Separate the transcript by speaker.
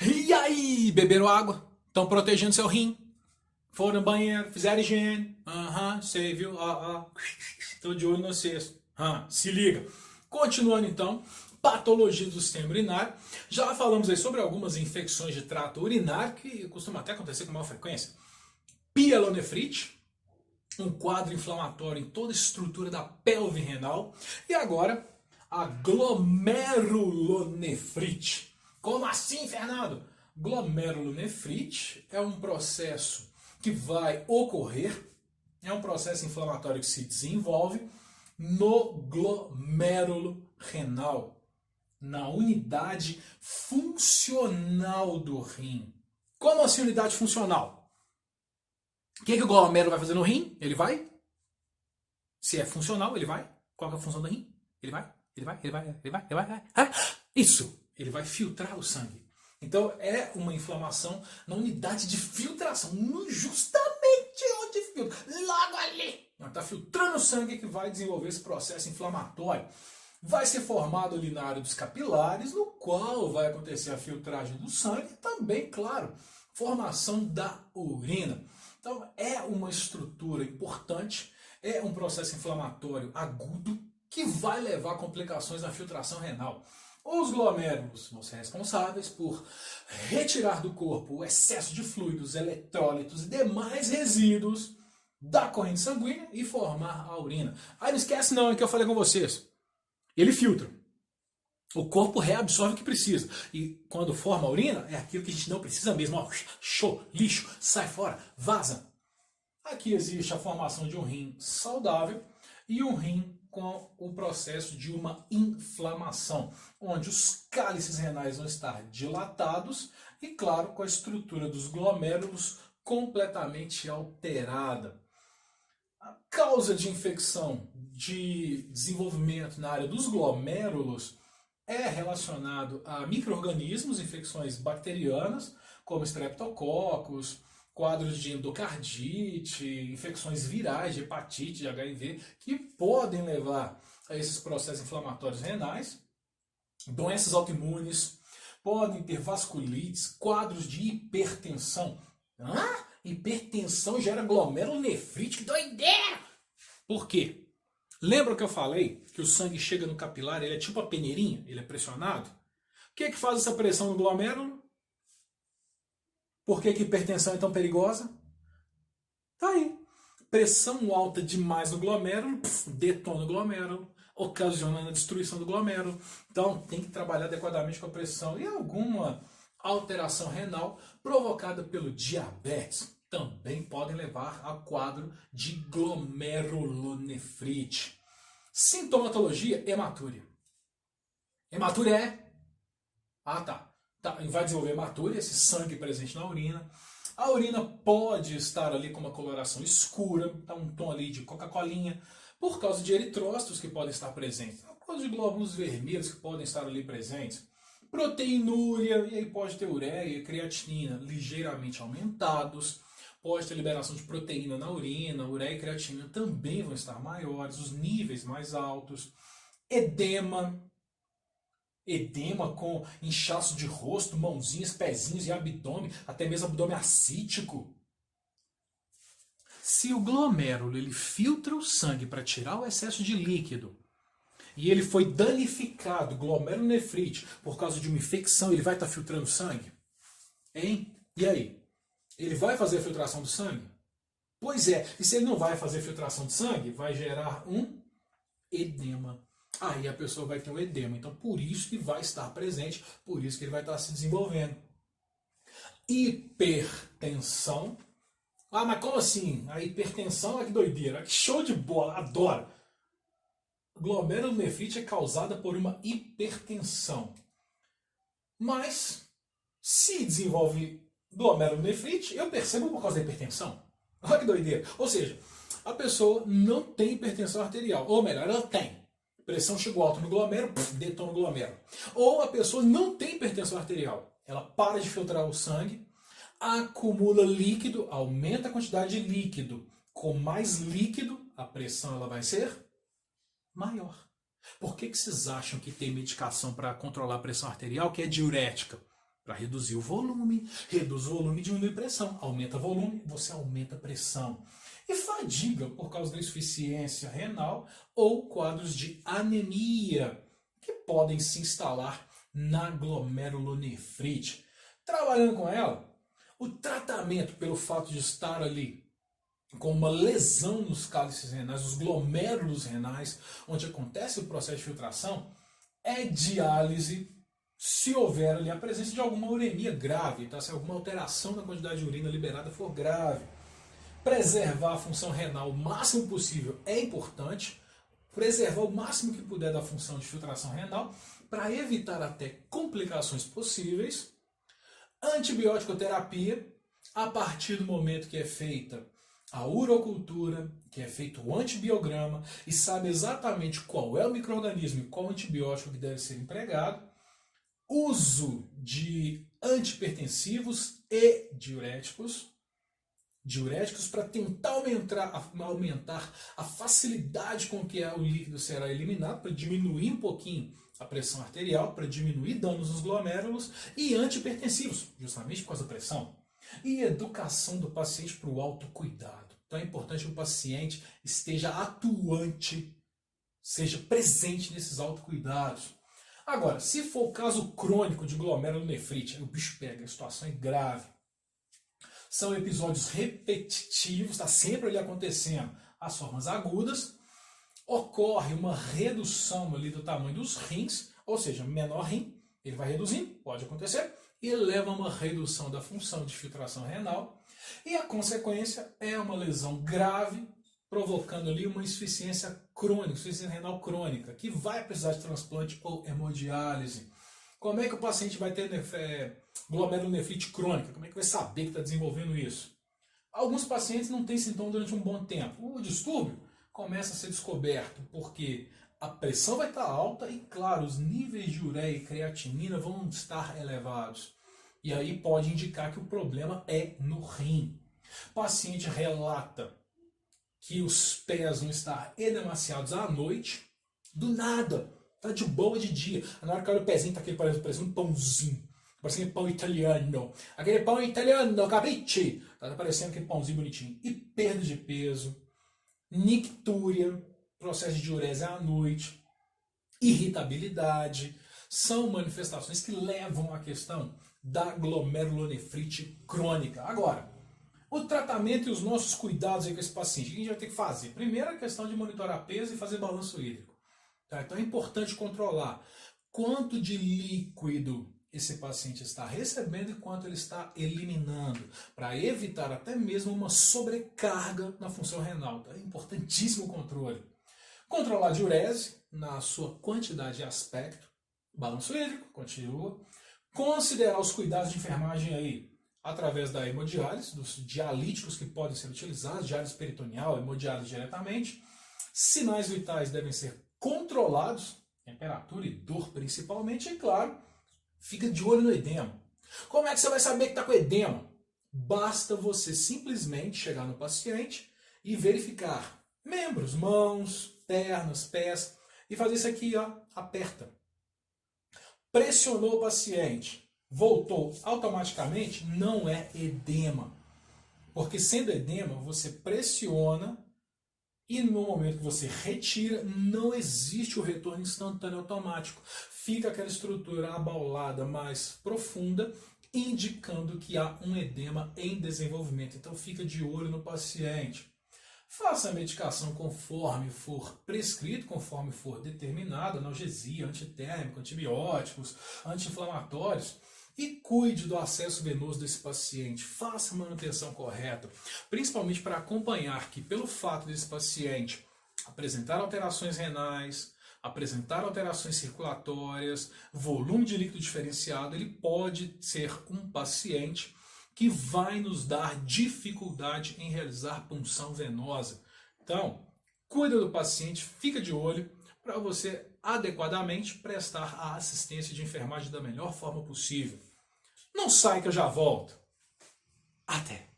Speaker 1: E aí, beberam água? Estão protegendo seu rim? Foram no banheiro, fizeram higiene? Aham, sei, viu? Tô de olho no cesto. Se liga. Continuando então, patologia do sistema urinário. Já falamos aí sobre algumas infecções de trato urinário que costumam até acontecer com maior frequência. Pielonefrite, um quadro inflamatório em toda a estrutura da pelve renal. E agora, a glomerulonefrite. Como assim, Fernando? Glomerulonefrite é um processo que vai ocorrer, é um processo inflamatório que se desenvolve no glomérulo renal, na unidade funcional do rim. Como assim unidade funcional? O que o glomérulo vai fazer no rim? Ele vai? Se é funcional, ele vai? Qual é a função do rim? Ele vai? Isso! Ele vai filtrar o sangue. Então é uma inflamação na unidade de filtração, justamente onde filtra, logo ali. Está filtrando o sangue que vai desenvolver esse processo inflamatório. Vai ser formado ali na área dos capilares, no qual vai acontecer a filtragem do sangue e também, claro, formação da urina. Então é uma estrutura importante, é um processo inflamatório agudo que vai levar a complicações na filtração renal. Os glomérulos vão ser responsáveis por retirar do corpo o excesso de fluidos, eletrólitos e demais resíduos da corrente sanguínea e formar a urina. Aí não esquece não, que eu falei com vocês. Ele filtra. O corpo reabsorve o que precisa. E quando forma a urina, é aquilo que a gente não precisa mesmo. Ó, show, lixo, sai fora, vaza. Aqui existe a formação de um rim saudável e um rim com o processo de uma inflamação, onde os cálices renais vão estar dilatados e, claro, com a estrutura dos glomérulos completamente alterada. A causa de infecção de desenvolvimento na área dos glomérulos é relacionado a micro-organismos, infecções bacterianas, como streptococcus, quadros de endocardite, infecções virais de hepatite, de HIV, que podem levar a esses processos inflamatórios renais, doenças autoimunes, podem ter vasculites, quadros de hipertensão. Hipertensão gera glomerulonefrite, que doideira! Por quê? Lembra que eu falei que o sangue chega no capilar, ele é tipo a peneirinha, ele é pressionado? O que é que faz essa pressão no glomérulo? Por que hipertensão é tão perigosa? Tá aí. Pressão alta demais no glomérulo, detona o glomérulo, ocasionando a destruição do glomérulo. Então tem que trabalhar adequadamente com a pressão. E alguma alteração renal provocada pelo diabetes também podem levar a quadro de glomerulonefrite. Sintomatologia, hematúria. Hematúria é? Vai desenvolver hematúria, esse sangue presente na urina. A urina pode estar ali com uma coloração escura, um tom ali de Coca-Colinha, por causa de eritrócitos que podem estar presentes, por causa de glóbulos vermelhos que podem estar ali presentes. Proteinúria, e aí pode ter ureia e creatinina ligeiramente aumentados. Pode ter liberação de proteína na urina, ureia e creatinina também vão estar maiores, os níveis mais altos. Edema com inchaço de rosto, mãozinhas, pezinhos e abdômen, até mesmo abdômen ascítico. Se o glomérulo ele filtra o sangue para tirar o excesso de líquido e ele foi danificado, glomerulonefrite, por causa de uma infecção, ele vai estar filtrando sangue? Hein? E aí? Ele vai fazer a filtração do sangue? Pois é, e se ele não vai fazer filtração de sangue, vai gerar um edema. Aí a pessoa vai ter um edema. Então, por isso que vai estar presente, por isso que ele vai estar se desenvolvendo. Hipertensão. Mas como assim? A hipertensão, que doideira. Que show de bola, adoro. Glomerulonefrite é causada por uma hipertensão. Mas, se desenvolve glomerulonefrite, eu percebo por causa da hipertensão. Olha que doideira. Ou seja, a pessoa não tem hipertensão arterial. Ou melhor, ela tem. Pressão chegou alta no glomérulo, detona o glomérulo. Ou a pessoa não tem hipertensão arterial. Ela para de filtrar o sangue, acumula líquido, aumenta a quantidade de líquido. Com mais líquido, a pressão ela vai ser maior. Por que vocês acham que tem medicação para controlar a pressão arterial que é diurética? Para reduzir o volume. Reduz o volume e diminui a pressão. Aumenta o volume, você aumenta a pressão. E fadiga por causa da insuficiência renal ou quadros de anemia que podem se instalar na glomerulonefrite. Trabalhando com ela, o tratamento pelo fato de estar ali com uma lesão nos cálices renais, os glomérulos renais, onde acontece o processo de filtração, é diálise se houver ali a presença de alguma uremia grave, tá? Se alguma alteração na quantidade de urina liberada for grave. Preservar a função renal o máximo possível é importante, preservar o máximo que puder da função de filtração renal, para evitar até complicações possíveis. Antibiótico terapia, a partir do momento que é feita a urocultura, que é feito o antibiograma e sabe exatamente qual é o micro-organismo e qual antibiótico que deve ser empregado. Uso de antipertensivos e diuréticos para tentar aumentar a facilidade com que o líquido será eliminado, para diminuir um pouquinho a pressão arterial, para diminuir danos nos glomérulos, e antihipertensivos, justamente por causa da pressão. E educação do paciente para o autocuidado. Então é importante que o paciente esteja atuante, seja presente nesses autocuidados. Agora, se for o caso crônico de glomerulonefrite, o bicho pega, a situação é grave. São episódios repetitivos, está sempre ali acontecendo as formas agudas. Ocorre uma redução ali do tamanho dos rins, ou seja, menor rim, ele vai reduzindo, pode acontecer, e leva a uma redução da função de filtração renal. E a consequência é uma lesão grave, provocando ali uma insuficiência crônica, insuficiência renal crônica, que vai precisar de transplante ou hemodiálise. Como é que o paciente vai ter glomerulonefrite crônica? Como é que vai saber que está desenvolvendo isso? Alguns pacientes não têm sintoma durante um bom tempo. O distúrbio começa a ser descoberto porque a pressão vai estar alta e, claro, os níveis de ureia e creatinina vão estar elevados. E aí pode indicar que o problema é no rim. O paciente relata que os pés vão estar edemaciados à noite, do nada. Tá de boa de dia. Na hora que olha o pezinho, tá aquele parecendo um pãozinho. Parecendo pão italiano. Aquele pão italiano, capiche? Tá parecendo aquele pãozinho bonitinho. E perda de peso, nictúria, processo de diurese à noite, irritabilidade, são manifestações que levam à questão da glomerulonefrite crônica. Agora, o tratamento e os nossos cuidados aí com esse paciente, o que a gente vai ter que fazer? Primeiro, a questão de monitorar peso e fazer balanço hídrico. Tá? Então é importante controlar quanto de líquido esse paciente está recebendo e quanto ele está eliminando, para evitar até mesmo uma sobrecarga na função renal. Tá? É importantíssimo o controle. Controlar a diurese na sua quantidade e aspecto. Balanço hídrico, continua. Considerar os cuidados de enfermagem aí, através da hemodiálise, dos dialíticos que podem ser utilizados, diálise peritoneal, hemodiálise diretamente. Sinais vitais devem ser controlados, temperatura e dor principalmente, e claro, fica de olho no edema. Como é que você vai saber que está com edema? Basta você simplesmente chegar no paciente e verificar membros, mãos, pernas, pés, e fazer isso aqui, ó, aperta. Pressionou o paciente, voltou automaticamente, não é edema. Porque sendo edema, você pressiona e no momento que você retira, não existe o retorno instantâneo automático. Fica aquela estrutura abaulada mais profunda, indicando que há um edema em desenvolvimento. Então fica de olho no paciente. Faça a medicação conforme for prescrito, conforme for determinado, analgesia, antitérmico, antibióticos, anti-inflamatórios. E cuide do acesso venoso desse paciente, faça a manutenção correta, principalmente para acompanhar que, pelo fato desse paciente apresentar alterações renais, apresentar alterações circulatórias, volume de líquido diferenciado, ele pode ser um paciente que vai nos dar dificuldade em realizar punção venosa. Então, cuida do paciente, fica de olho para você adequadamente prestar a assistência de enfermagem da melhor forma possível. Não sai que eu já volto. Até!